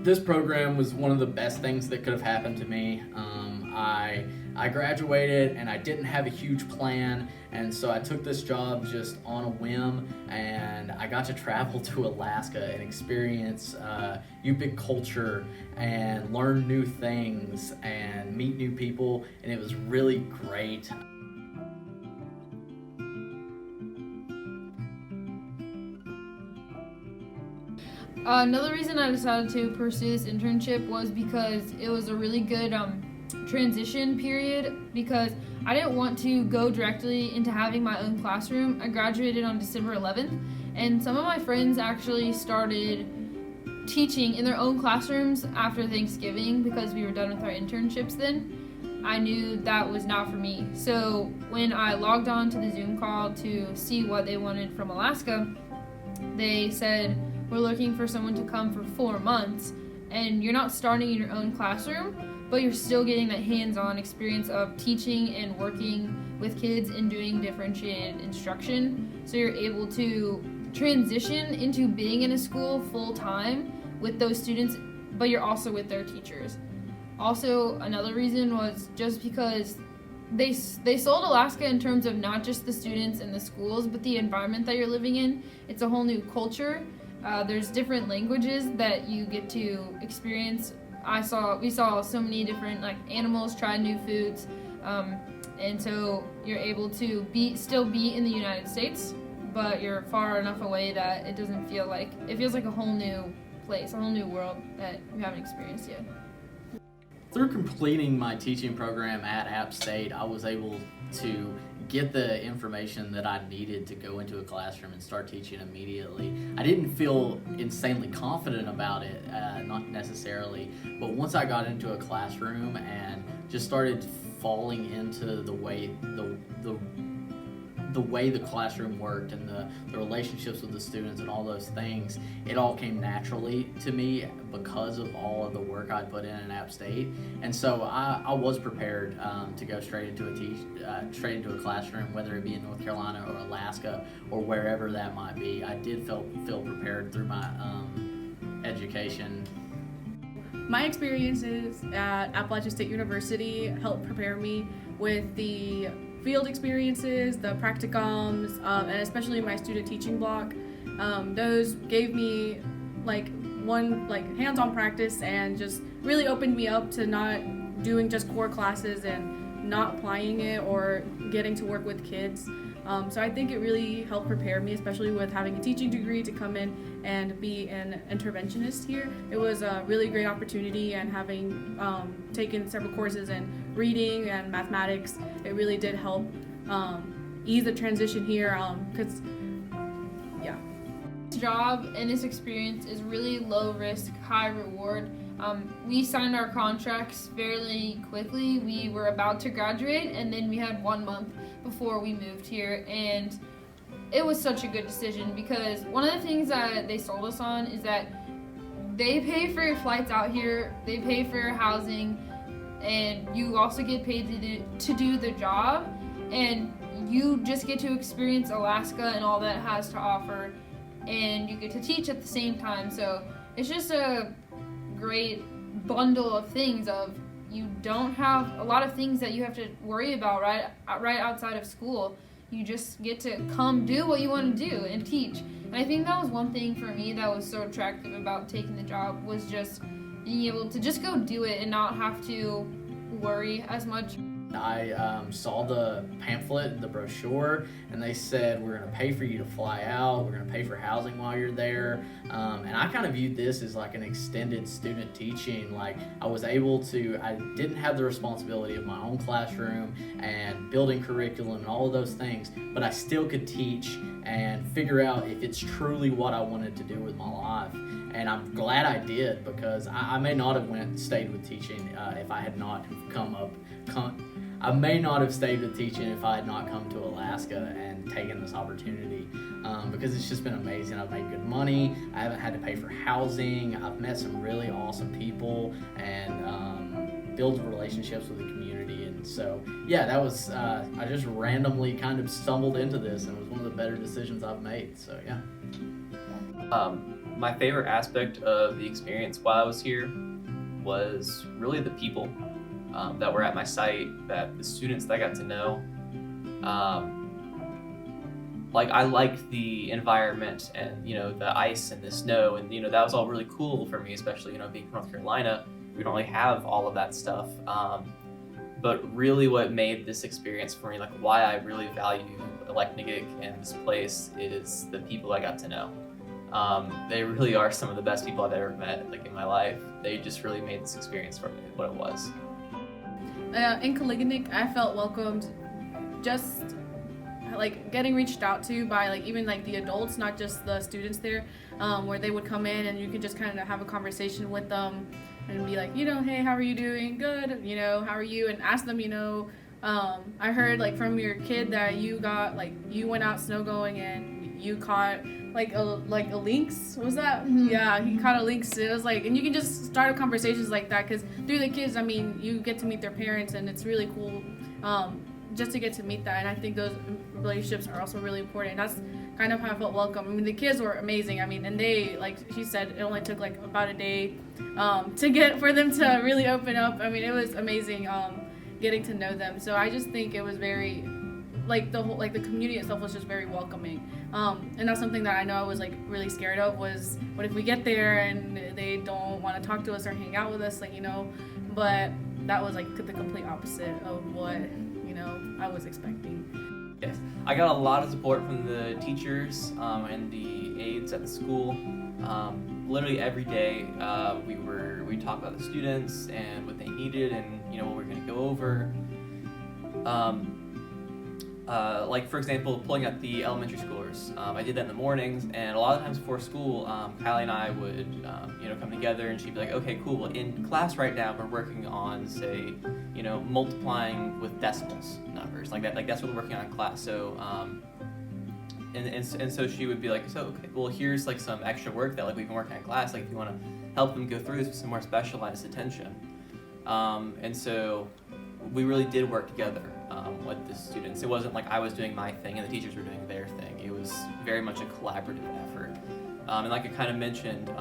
This program was one of the best things that could have happened to me. I graduated and I didn't have a huge plan, and so I took this job just on a whim, and I got to travel to Alaska and experience Yupik culture and learn new things and meet new people, and it was really great. Another reason I decided to pursue this internship was because it was a really good transition period, because I didn't want to go directly into having my own classroom. I graduated on December 11th, and some of my friends actually started teaching in their own classrooms after Thanksgiving because we were done with our internships then. I knew that was not for me. So when I logged on to the Zoom call to see what they wanted from Alaska, they said, we're looking for someone to come for 4 months, and you're not starting in your own classroom, but you're still getting that hands-on experience of teaching and working with kids and doing differentiated instruction. So you're able to transition into being in a school full-time with those students, but you're also with their teachers. Also, another reason was just because they sold Alaska in terms of not just the students and the schools, but the environment that you're living in. It's a whole new culture. There's different languages that you get to experience. We saw so many different animals, try new foods, and so you're able to still be in the United States, but you're far enough away that it feels like a whole new place, a whole new world that you haven't experienced yet. Through completing my teaching program at App State, I was able to get the information that I needed to go into a classroom and start teaching immediately. I didn't feel insanely confident about it, not necessarily, but once I got into a classroom and just started falling into the way the classroom worked and the relationships with the students and all those things, it all came naturally to me because of all of the work I put in App State. And so I was prepared to go straight into a classroom, whether it be in North Carolina or Alaska or wherever that might be. I did feel prepared through my education. My experiences at Appalachian State University helped prepare me with the field experiences, the practicums, and especially my student teaching block. Those gave me hands-on practice and just really opened me up to not doing just core classes and not applying it or getting to work with kids. So I think it really helped prepare me, especially with having a teaching degree, to come in and be an interventionist here. It was a really great opportunity, and having taken several courses in reading and mathematics, it really did help ease the transition here, because This job and this experience is really low risk, high reward. We signed our contracts fairly quickly. We were about to graduate, and then we had 1 month before we moved here, and it was such a good decision because one of the things that they sold us on is that they pay for your flights out here, they pay for your housing, and you also get paid to do the job, and you just get to experience Alaska and all that it has to offer, and you get to teach at the same time. So it's just a great bundle of things. You don't have a lot of things that you have to worry about right outside of school. You just get to come do what you want to do and teach. And I think that was one thing for me that was so attractive about taking the job, was just being able to just go do it and not have to worry as much. I saw the pamphlet, the brochure, and they said, we're going to pay for you to fly out, we're going to pay for housing while you're there, and I kind of viewed this as like an extended student teaching. I didn't have the responsibility of my own classroom and building curriculum and all of those things, but I still could teach and figure out if it's truly what I wanted to do with my life. And I'm glad I did, because I may not have stayed with teaching if I had not I may not have stayed with teaching if I had not come to Alaska and taken this opportunity, because it's just been amazing. I've made good money. I haven't had to pay for housing. I've met some really awesome people and built relationships with the community. And so, that was, I just randomly kind of stumbled into this, and it was one of the better decisions I've made. So, yeah. My favorite aspect of the experience while I was here was really the people that were at my site, that the students that I got to know. Like, I liked the environment and, the ice and the snow, and, that was all really cool for me, especially, being from North Carolina. We don't really have all of that stuff. But really what made this experience for me, like why I really value Elecnigic and this place, is the people I got to know. They really are some of the best people I've ever met, like in my life. They just really made this experience for me what it was. In Elecnigic, I felt welcomed, just like getting reached out to by like even like the adults, not just the students there, where they would come in and you could just kind of have a conversation with them and be like, hey, how are you doing? Good. How are you? And ask them, I heard like from your kid that you went out snow going and you caught like a lynx. Was that? Mm-hmm. Yeah, he caught a lynx. It was like, and you can just start conversations like that, because through the kids, you get to meet their parents, and it's really cool just to get to meet that. And I think those relationships are also really important. And that's kind of how I felt welcome. The kids were amazing. And they, like she said, it only took like about a day for them to really open up. It was amazing getting to know them. So I just think it was very, the community itself was just very welcoming. And that's something that I know I was really scared of, was what if we get there and they don't want to talk to us or hang out with us, but that was the complete opposite of what I was expecting. Yes, I got a lot of support from the teachers and the aides at the school. Literally every day we talked about the students and what they needed, and what we're going to go over. For example, pulling up the elementary schoolers. I did that in the mornings, and a lot of times before school, Kylie and I would come together, and she'd be like, okay, cool, well, in class right now we're working on, say, multiplying with decimals numbers, like that, that's what we're working on in class. So and so she would be like, so okay, well, here's some extra work that we've been working on in class, if you want to help them go through this with some more specialized attention. And so we really did work together with the students. It wasn't like I was doing my thing and the teachers were doing their thing. It was very much a collaborative effort. And like I kind of mentioned,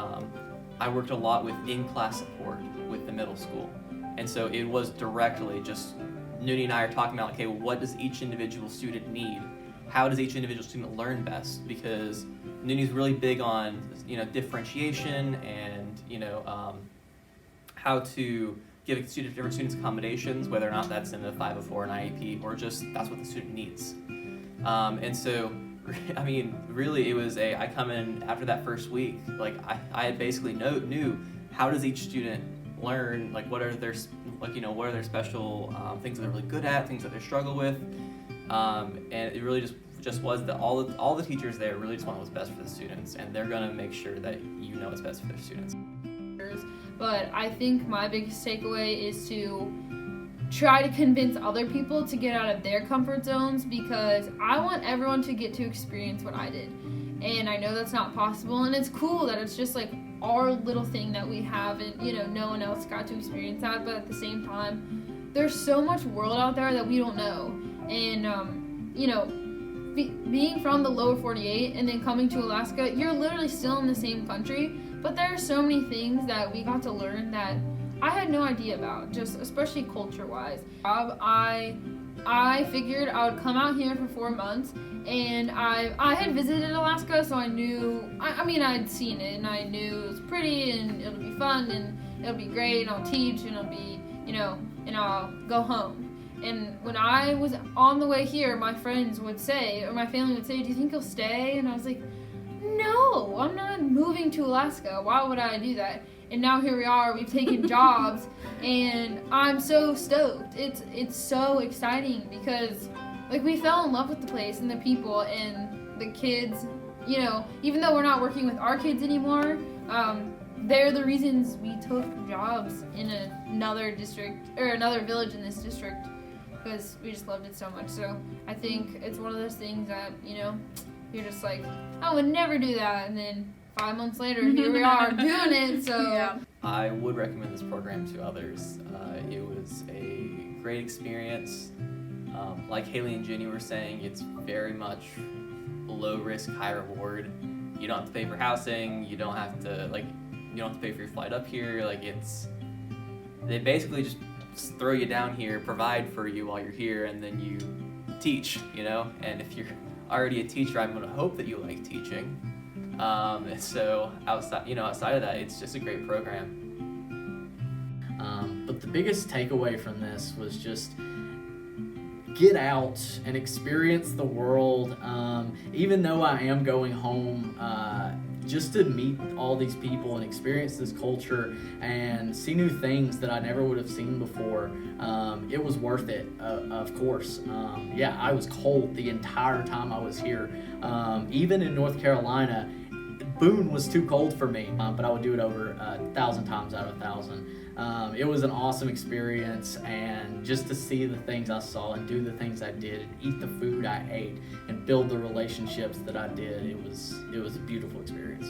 I worked a lot with in-class support with the middle school. And so it was directly just Noonie and I are talking about, okay, what does each individual student need? How does each individual student learn best? Because Noonie's really big on, differentiation and, how to give different students accommodations, whether or not that's in the 504 and IEP, or just that's what the student needs. And so, really, it was I come in after that first week, I basically knew how does each student learn, what are their special things that they're really good at, things that they struggle with, and it really just was that all the teachers there really just want what's best for the students, and they're gonna make sure that what's best for their students. But I think my biggest takeaway is to try to convince other people to get out of their comfort zones, because I want everyone to get to experience what I did. And I know that's not possible, and it's cool that it's just our little thing that we have, and no one else got to experience that. But at the same time, there's so much world out there that we don't know. And being from the lower 48 and then coming to Alaska, you're literally still in the same country, but there are so many things that we got to learn that I had no idea about, just especially culture-wise. I figured I would come out here for 4 months, and I had visited Alaska, so I knew, I'd seen it, and I knew it was pretty, and it'll be fun, and it'll be great, and I'll teach, and it'll be, and I'll go home. And when I was on the way here, my friends would say, or my family would say, do you think you'll stay? And I was like, no, I'm not moving to Alaska. Why would I do that? And now here we are, we've taken jobs, and I'm so stoked. It's so exciting, because we fell in love with the place and the people and the kids. Even though we're not working with our kids anymore, they're the reasons we took jobs in another district, or another village in this district, because we just loved it so much. So I think it's one of those things that, you're just like, I would never do that, and then 5 months later, here we are doing it. So yeah. I would recommend this program to others. It was a great experience. Like Haley and Jenny were saying, it's very much low risk, high reward. you don't have to pay for housing, you don't have to pay for your flight up here. Like, they basically just throw you down here, provide for you while you're here, and then you teach, and if you're already a teacher, I'm going to hope that you like teaching. So outside of that, it's just a great program. But the biggest takeaway from this was just get out and experience the world. Even though I am going home, just to meet all these people and experience this culture and see new things that I never would have seen before, it was worth it, of course. I was cold the entire time I was here. Even in North Carolina, Boone was too cold for me, but I would do it over 1,000 times out of 1,000. It was an awesome experience, and just to see the things I saw and do the things I did and eat the food I ate and build the relationships that I did, it was a beautiful experience.